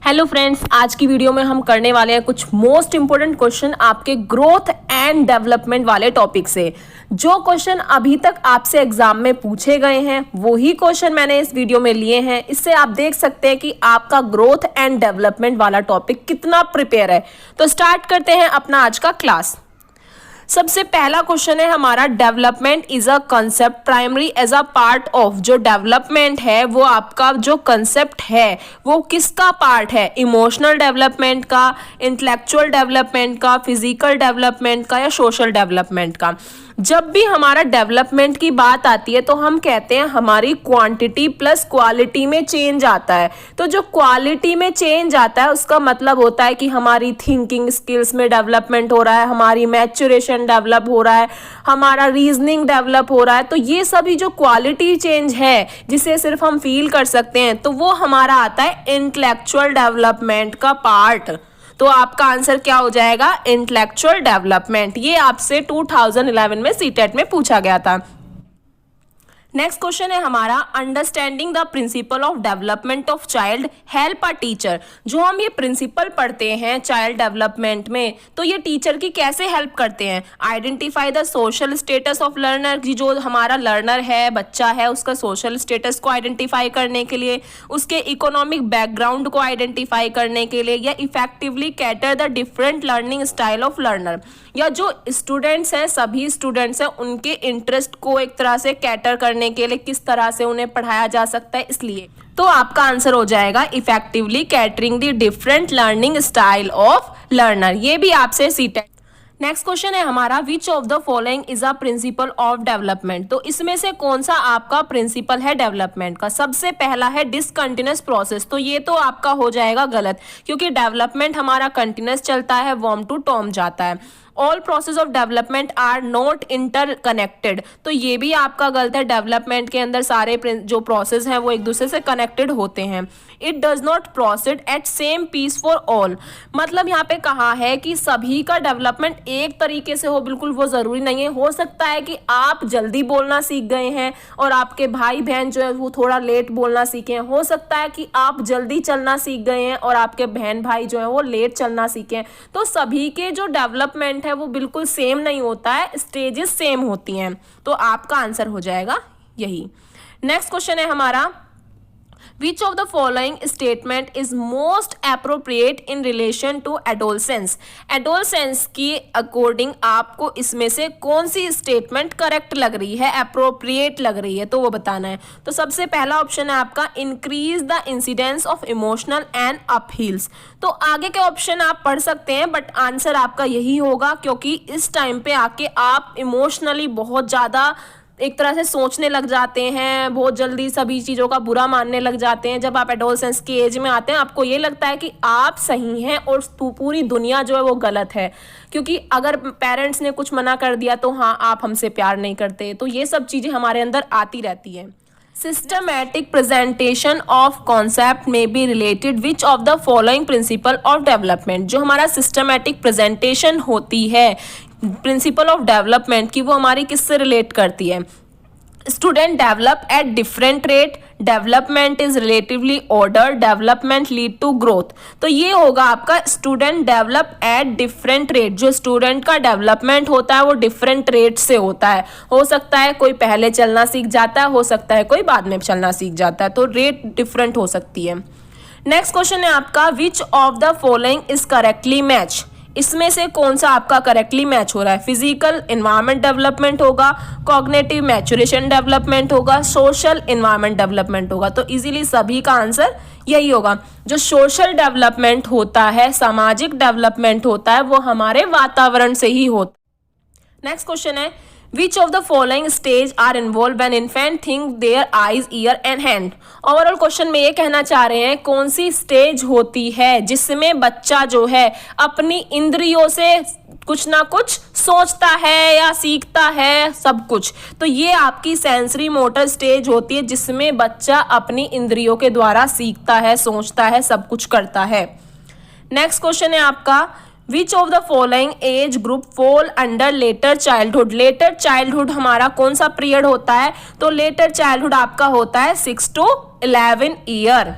Hello friends, आज की video में हम करने वाले हैं कुछ मोस्ट इंपोर्टेंट क्वेश्चन आपके ग्रोथ एंड डेवलपमेंट वाले टॉपिक से। जो क्वेश्चन अभी तक आपसे एग्जाम में पूछे गए हैं वही क्वेश्चन मैंने इस वीडियो में लिए हैं। इससे आप देख सकते हैं कि आपका ग्रोथ एंड डेवलपमेंट वाला टॉपिक कितना प्रिपेयर है। तो स्टार्ट करते हैं अपना आज का क्लास। सबसे पहला क्वेश्चन है हमारा, development is a concept primary as a part of. जो डेवलपमेंट है वो आपका जो कंसेप्ट है वो किसका पार्ट है? इमोशनल डेवलपमेंट का, इंटेलेक्चुअल डेवलपमेंट का, फिजिकल डेवलपमेंट का या सोशल डेवलपमेंट का? जब भी हमारा डेवलपमेंट की बात आती है तो हम कहते हैं हमारी क्वांटिटी प्लस क्वालिटी में चेंज आता है। तो जो क्वालिटी में चेंज आता है उसका मतलब होता है कि हमारी थिंकिंग स्किल्स में डेवलपमेंट हो रहा है, हमारी मैच्योरेशन डेवलप हो रहा है, हमारा रीजनिंग डेवलप हो रहा है। तो ये सभी जो क्वालिटी चेंज है जिसे सिर्फ हम फील कर सकते हैं तो वो हमारा आता है इंटेलेक्चुअल डेवलपमेंट का पार्ट। तो आपका आंसर क्या हो जाएगा? Intellectual development. ये आपसे 2011 में सीटेट में पूछा गया था। नेक्स्ट क्वेश्चन है हमारा, understanding the principle of development of child help a teacher. जो हम ये प्रिंसिपल पढ़ते हैं चाइल्ड डेवलपमेंट में तो ये टीचर की कैसे हेल्प करते हैं? Identify the social status of learner. जो हमारा लर्नर है, बच्चा है, उसका सोशल स्टेटस को आइडेंटिफाई करने के लिए, उसके इकोनॉमिक बैकग्राउंड को आइडेंटिफाई करने के लिए, या effectively cater the different learning style of learner. या जो स्टूडेंट्स हैं, सभी स्टूडेंट्स हैं, उनके इंटरेस्ट को एक तरह से कैटर करने के लिए किस तरह से उन्हें पढ़ाया जा सकता है, इसलिए। तो आपका आंसर हो जाएगा effectively catering the different learning style of learner. ये भी आपसे सीटेट। नेक्स्ट क्वेश्चन है हमारा, which of the following is a principle of development. तो इसमें से कौन सा आपका प्रिंसिपल है डेवलपमेंट का? सबसे पहला है डिसकंटिन्यूअस प्रोसेस। तो ये तो आपका हो जाएगा गलत, क्योंकि डेवलपमेंट हमारा कंटिन्यूअस चलता है, वर्म टू टॉम जाता है। All process of development are not interconnected. तो ये भी आपका गलत है। डेवलपमेंट के अंदर सारे जो प्रोसेस हैं वो एक दूसरे से कनेक्टेड होते हैं। It does not proceed at same pace for all. मतलब यहाँ पे कहा है कि सभी का डेवलपमेंट एक तरीके से हो, बिल्कुल वो जरूरी नहीं है। हो सकता है कि आप जल्दी बोलना सीख गए हैं और आपके भाई बहन जो है वो थोड़ा लेट बोलना सीखे हैं। हो सकता है कि आप जल्दी चलना सीख गए हैं और आपके बहन भाई जो है वो लेट चलना सीखे हैं। तो सभी के जो डेवलपमेंट है वो बिल्कुल सेम नहीं होता है, स्टेजेस सेम होती हैं। तो आपका आंसर हो जाएगा यही। नेक्स्ट क्वेश्चन है हमारा, Which of the following statement is most appropriate in relation to adolescence? Adolescence की अकॉर्डिंग आपको इसमें से कौन सी स्टेटमेंट करेक्ट लग रही है, अप्रोप्रिएट लग रही है, तो वो बताना है। तो सबसे पहला ऑप्शन है आपका, increase the incidence of emotional and upheavals. तो आगे के ऑप्शन आप पढ़ सकते हैं बट आंसर आपका यही होगा, क्योंकि इस टाइम पे आके आप इमोशनली बहुत ज़्यादा एक तरह से सोचने लग जाते हैं, बहुत जल्दी सभी चीज़ों का बुरा मानने लग जाते हैं। जब आप एडोलसेंस की एज में आते हैं आपको ये लगता है कि आप सही हैं और पूरी दुनिया जो है वो गलत है, क्योंकि अगर पेरेंट्स ने कुछ मना कर दिया तो हाँ आप हमसे प्यार नहीं करते। तो ये सब चीज़ें हमारे अंदर आती रहती हैं। सिस्टमैटिक प्रेजेंटेशन ऑफ कॉन्सेप्ट में be related which of the following principle of development. जो हमारा सिस्टमैटिक प्रेजेंटेशन होती है प्रिंसिपल ऑफ डेवलपमेंट की, वो हमारी किससे रिलेट करती है? Student develop at different rate, development is relatively order, development lead to growth. तो ये होगा आपका student develop at different rate. जो स्टूडेंट का डेवलपमेंट होता है वो डिफरेंट रेट से होता है। हो सकता है कोई पहले चलना सीख जाता है, हो सकता है कोई बाद में चलना सीख जाता है, तो रेट डिफरेंट हो सकती है। नेक्स्ट क्वेश्चन है आपका, विच of the following is correctly match. इसमें से कौन सा आपका करेक्टली मैच हो रहा है? फिजिकल एनवायरनमेंट डेवलपमेंट होगा, कॉग्निटिव मैच्योरेशन डेवलपमेंट होगा, सोशल एनवायरनमेंट डेवलपमेंट होगा। तो इजीली सभी का आंसर यही होगा। जो सोशल डेवलपमेंट होता है, सामाजिक डेवलपमेंट होता है, वो हमारे वातावरण से ही होता है। नेक्स्ट क्वेश्चन है, Which of the following stage are involved when infant think their eyes, ear and hand? Overall question में ये कहना चाह रहे हैं कौन सी स्टेज होती है जिसमें बच्चा जो है अपनी इंद्रियों से कुछ ना कुछ सोचता है या सीखता है सब कुछ। तो ये आपकी सेंसरी मोटर स्टेज होती है जिसमें बच्चा अपनी इंद्रियों के द्वारा सीखता है, सोचता है, सब कुछ करता है। नेक्स्ट क्वेश्चन है आपका, विच of the following age group fall under letter childhood. Letter childhood हमारा कौन सा पीरियड होता है? तो लेटर चाइल्डहुड आपका होता है 6 to 11 ईयर।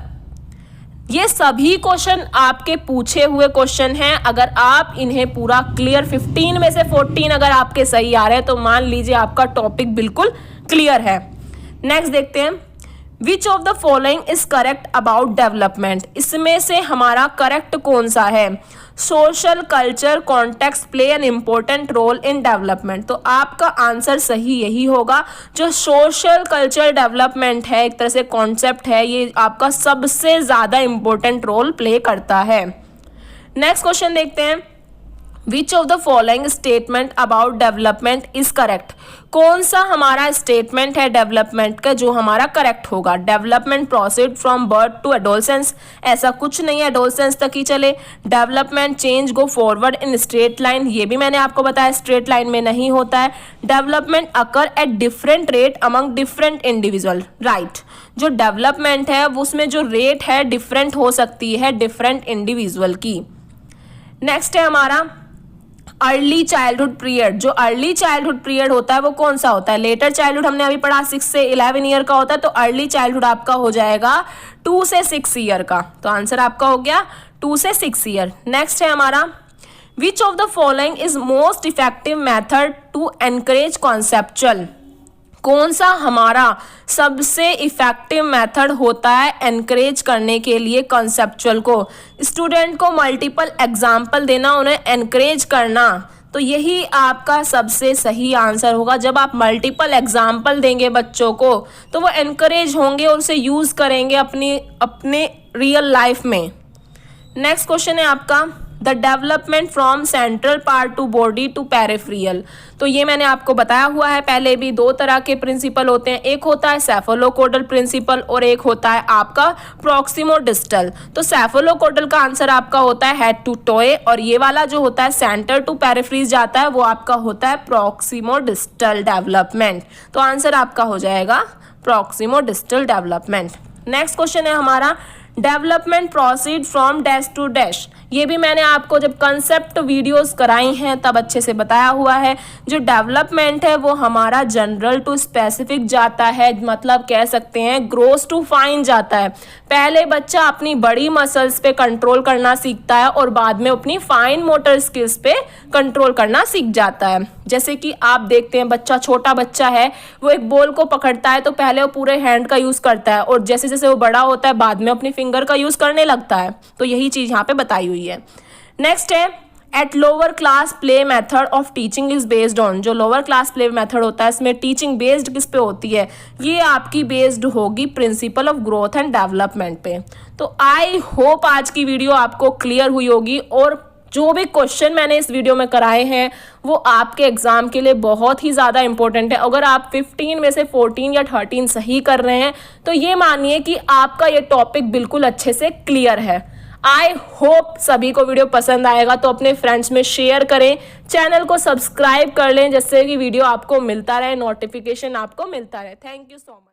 ये सभी क्वेश्चन आपके पूछे हुए क्वेश्चन हैं। अगर आप इन्हें पूरा क्लियर 15 में से 14 अगर आपके सही आ रहे हैं तो मान लीजिए आपका टॉपिक बिल्कुल क्लियर है। नेक्स्ट देखते हैं, which of the following is correct about development. इसमें से हमारा करेक्ट कौन सा है? Social culture context play an important role in development. तो आपका आंसर सही यही होगा। जो सोशल कल्चर डेवलपमेंट है, एक तरह से कॉन्सेप्ट है, ये आपका सबसे ज़्यादा इम्पोर्टेंट रोल प्ले करता है। नेक्स्ट क्वेश्चन देखते हैं, which of the following statement about development is correct. कौन सा हमारा स्टेटमेंट है डेवलपमेंट का जो हमारा करेक्ट होगा? Development proceed from birth to adolescence, ऐसा कुछ नहीं है, एडोलसेंस तक ही चले। Development change go forward in straight line, ये भी मैंने आपको बताया स्ट्रेट लाइन में नहीं होता है। Development occur at different rate among different individual, right. जो डेवलपमेंट है उसमें जो रेट है डिफरेंट हो सकती है डिफरेंट इंडिविजुअल की। नेक्स्ट है हमारा अर्ली चाइल्डहुड पीरियड। जो अर्ली चाइल्डहुड पीरियड होता है वो कौन सा होता है? लेटर चाइल्डहुड हमने अभी पढ़ा 6 से 11 ईयर का होता है, तो अर्ली चाइल्डहुड आपका हो जाएगा 2 से 6 ईयर का। तो आंसर आपका हो गया 2 से 6 ईयर। नेक्स्ट है हमारा, which of the following is most effective method to encourage conceptual. कौन सा हमारा सबसे इफेक्टिव मेथड होता है एनकरेज करने के लिए कॉन्सेप्चुअल को? स्टूडेंट को मल्टीपल एग्जाम्पल देना, उन्हें एनकरेज करना, तो यही आपका सबसे सही आंसर होगा। जब आप मल्टीपल एग्जाम्पल देंगे बच्चों को तो वो एनकरेज होंगे और उसे यूज़ करेंगे अपने रियल लाइफ में। नेक्स्ट क्वेश्चन है आपका, the development from central part to body to peripheral. तो ये मैंने आपको बताया हुआ है पहले भी, 2 तरह के प्रिंसिपल होते हैं, एक होता है सेफेलोकोडल प्रिंसिपल और एक होता है आपका प्रॉक्सिमोडिस्टल। तो सेफेलोकोडल का आंसर आपका होता है हेड टू टोए, और ये वाला जो होता है सेंटर टू पेरिफेरीज जाता है वो आपका होता है प्रॉक्सिमोडिस्टल डेवलपमेंट। तो आंसर आपका हो जाएगा प्रॉक्सिमोडिस्टल डेवलपमेंट। नेक्स्ट क्वेश्चन है हमारा, development proceed from dash to dash. ये भी मैंने आपको जब कंसेप्ट वीडियोस कराई हैं तब अच्छे से बताया हुआ है। जो डेवलपमेंट है वो हमारा जनरल टू स्पेसिफिक जाता है, मतलब कह सकते हैं ग्रोस टू फाइन जाता है। पहले बच्चा अपनी बड़ी मसल्स पे कंट्रोल करना सीखता है और बाद में अपनी फाइन मोटर स्किल्स पे कंट्रोल करना सीख जाता है। जैसे कि आप देखते हैं बच्चा, छोटा बच्चा है, वो एक बॉल को पकड़ता है तो पहले वो पूरे हैंड का यूज़ करता है और जैसे जैसे वो बड़ा होता है बाद में अपनी फिंगर का यूज़ करने लगता है। तो यही चीज़ यहाँ पे बताई हुई है। नेक्स्ट है, at lower class play method of teaching is based on. जो लोअर क्लास प्ले मेथड होता है इसमें टीचिंग बेस्ड किस पे होती है? ये आपकी बेस्ड होगी principle of growth and development पे। तो आई होप आज की वीडियो आपको क्लियर हुई होगी और जो भी क्वेश्चन मैंने इस वीडियो में कराए हैं वो आपके एग्जाम के लिए बहुत ही ज़्यादा इंपॉर्टेंट है। अगर आप 15 में से 14 या 13 सही कर रहे हैं तो ये मानिए कि आपका ये टॉपिक बिल्कुल अच्छे से क्लियर है। आई होप सभी को वीडियो पसंद आएगा, तो अपने फ्रेंड्स में शेयर करें, चैनल को सब्सक्राइब कर लें जिससे कि वीडियो आपको मिलता रहे, नोटिफिकेशन आपको मिलता रहे। Thank you so much.